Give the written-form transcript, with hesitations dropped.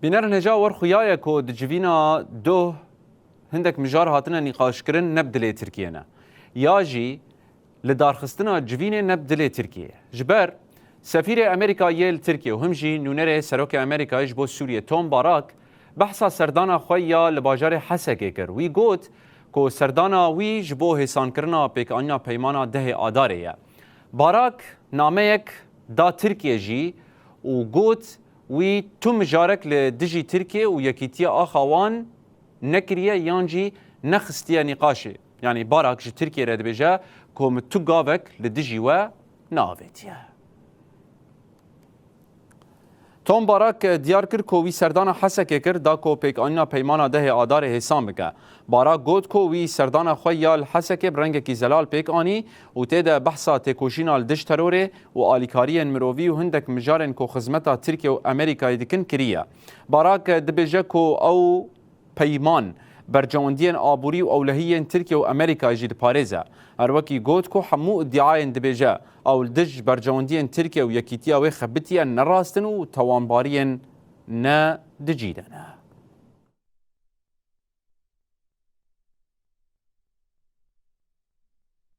بینر نجا ور خویای کو دجوینا دو هندک مجار هاتنا نقاش کرن نبدلی ترکیه نه یا جی لدارخستنا جوین نبدلی ترکیه جبر سفیر امریکا یل ترکیه و همجی نونر سروک امریکا اج بو سوریه توم باراک بحثا سردانا خویا لباجار حسکه کر وی گوت کو سردانا وی جبو حسان کرنا پیک آنیا پیمانا ده آداره باراک نامه یک دا ترکیه جی و گوت وی تو مجارک لدجی ترکیه و یکیتیا آخوان نکریه یانجی نخستیه نقاشه یعنی باراک جی ترکیه رد بجا کوم تو گاوک لدجی و ناویتیه توم باراک دیار کر کو وی سردانا حسکه کر دا کو پیک آنیا پیمانا ده آدار حسام بکه باراک گوت کو وی سردانا خویال حسکه برنگ کی زلال پیک آنی و تیده بحثا تکوشینا لدش تروره و آلیکارین مرووی و هندک مجارن کو خزمتا ترکیه و امریکای دکن کریه باراک دبجه کو او پیمان برجواندین آبوری و اولهیین ترکیه و امریکا جید پاريزه اروکی گوت کو حمو ادعاین دبجه او دج برجواندین ترکیه و یکیتیا و خبتیا نراستن و توانبارین نه دجیدنه